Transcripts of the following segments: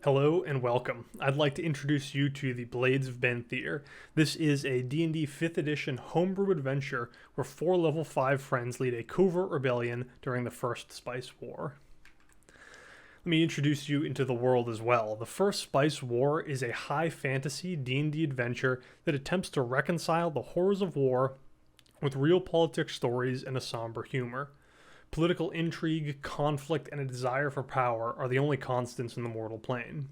Hello and welcome. I'd like to introduce you to the Blades of Benthir. This is a D&D 5th edition homebrew adventure where 4 level 5 friends lead a covert rebellion during the First Spice War. Let me introduce you into the world as well. The First Spice War is a high fantasy D&D adventure that attempts to reconcile the horrors of war with realpolitik stories and a somber humor. Political intrigue, conflict, and a desire for power are the only constants in the mortal plane.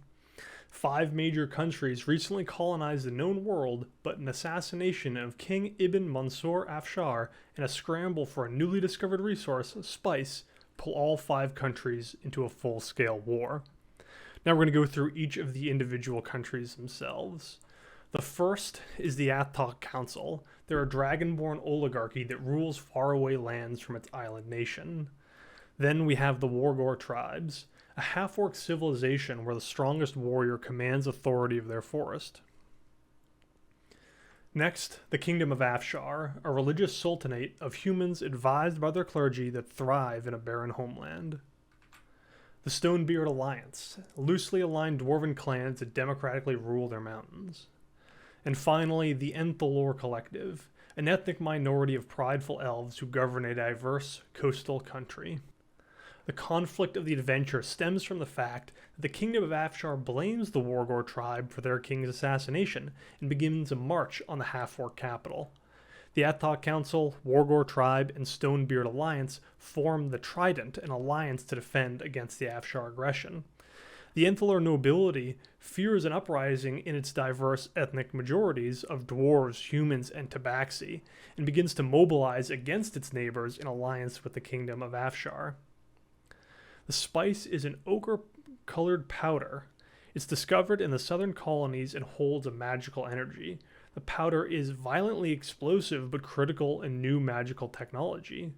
5 major countries recently colonized the known world, but an assassination of King Ibin Mansoor Afshar and a scramble for a newly discovered resource, spice, pull all 5 countries into a full-scale war. Now we're going to go through each of the individual countries themselves. The first is the Athtok Council. They're a Dragonborn oligarchy that rules faraway lands from its island nation. Then we have the Wargar Tribes, a half-orc civilization where the strongest warrior commands authority of their forest. Next, the Kingdom of Afshar, a religious sultanate of humans advised by their clergy that thrive in a barren homeland. The Stonebeard Alliance, loosely aligned dwarven clans that democratically rule their mountains. And finally, the Enthalor Collective, an ethnic minority of prideful elves who govern a diverse coastal country. The conflict of the adventure stems from the fact that the Kingdom of Afshar blames the Wargar Tribe for their king's assassination and begins a march on the Half-orc capital. The Athtok Council, Wargar Tribe, and Stonebeard Alliance form the Trident, an alliance to defend against the Afshar aggression. The Enthalor nobility fears an uprising in its diverse ethnic majorities of dwarves, humans, and tabaxi, and begins to mobilize against its neighbors in alliance with the Kingdom of Afshar. The spice is an ochre-colored powder. It's discovered in the southern colonies and holds a magical energy. The powder is violently explosive but critical in new magical technology.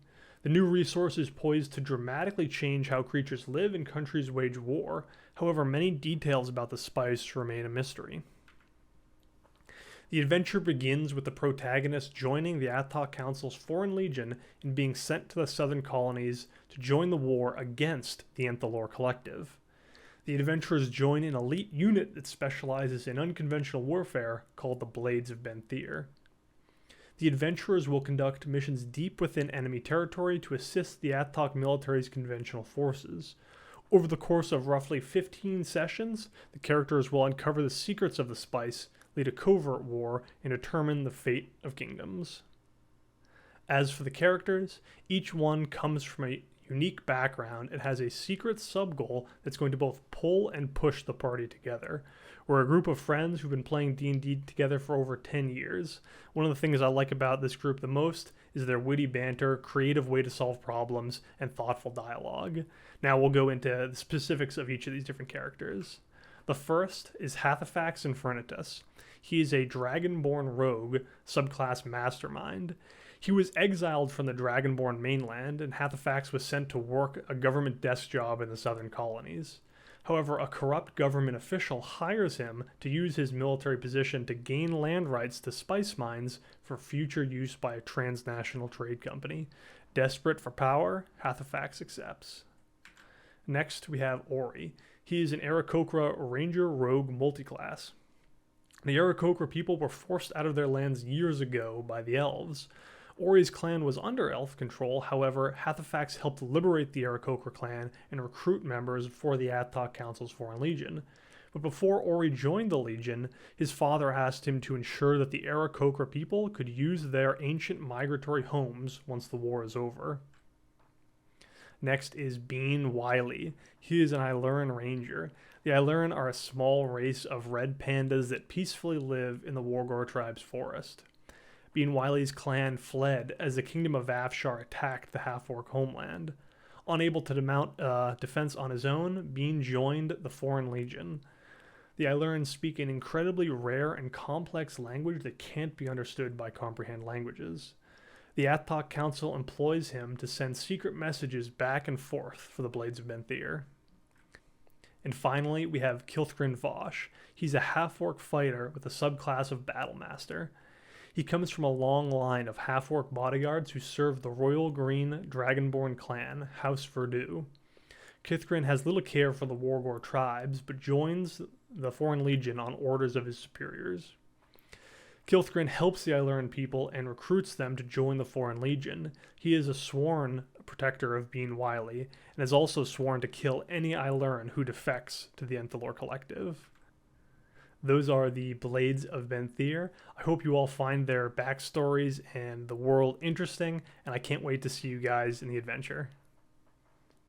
The new resource is poised to dramatically change how creatures live and countries wage war. However, many details about the spice remain a mystery. The adventure begins with the protagonist joining the Athtok Council's Foreign Legion and being sent to the southern colonies to join the war against the Enthalor Collective. The adventurers join an elite unit that specializes in unconventional warfare called the Blades of Benthir. The adventurers will conduct missions deep within enemy territory to assist the Athtok military's conventional forces. Over the course of roughly 15 sessions, the characters will uncover the secrets of the spice, lead a covert war, and determine the fate of kingdoms. As for the characters, each one comes from a unique background and has a secret sub-goal that's going to both pull and push the party together. We're a group of friends who've been playing D&D together for over 10 years. One of the things I like about this group the most is their witty banter, creative way to solve problems, and thoughtful dialogue. Now we'll go into the specifics of each of these different characters. The first is Hathafax Infinitus. He is a Dragonborn rogue, subclass mastermind. He was exiled from the Dragonborn mainland, and Hathafax was sent to work a government desk job in the southern colonies. However, a corrupt government official hires him to use his military position to gain land rights to spice mines for future use by a transnational trade company. Desperate for power, Hathafax accepts. Next, we have Ori. He is an Aarakocra Ranger Rogue multiclass. The Aarakocra people were forced out of their lands years ago by the elves. Ori's clan was under elf control, however, Hathafax helped liberate the Aarakocra clan and recruit members for the Athtok Council's Foreign Legion. But before Ori joined the Legion, his father asked him to ensure that the Aarakocra people could use their ancient migratory homes once the war is over. Next is Bean Wiley. He is an Iluran ranger. The Iluran are a small race of red pandas that peacefully live in the Wargar Tribe's forest. Bean Wiley's clan fled as the Kingdom of Afshar attacked the Half-orc homeland. Unable to mount defense on his own, Bean joined the Foreign Legion. The Ilurans speak an incredibly rare and complex language that can't be understood by comprehend languages. The Athtok Council employs him to send secret messages back and forth for the Blades of Benthir. And finally, we have Kilthgrin Vosh. He's a half-orc fighter with a subclass of Battlemaster. He comes from a long line of half-orc bodyguards who serve the Royal Green Dragonborn clan, House Verdu. Kithgrin has little care for the Wargar tribes, but joins the Foreign Legion on orders of his superiors. Kithgrin helps the Aileron people and recruits them to join the Foreign Legion. He is a sworn protector of being wily, and is also sworn to kill any Aileron who defects to the Enthalor Collective. Those are the Blades of Benthir. I hope you all find their backstories and the world interesting, and I can't wait to see you guys in the adventure.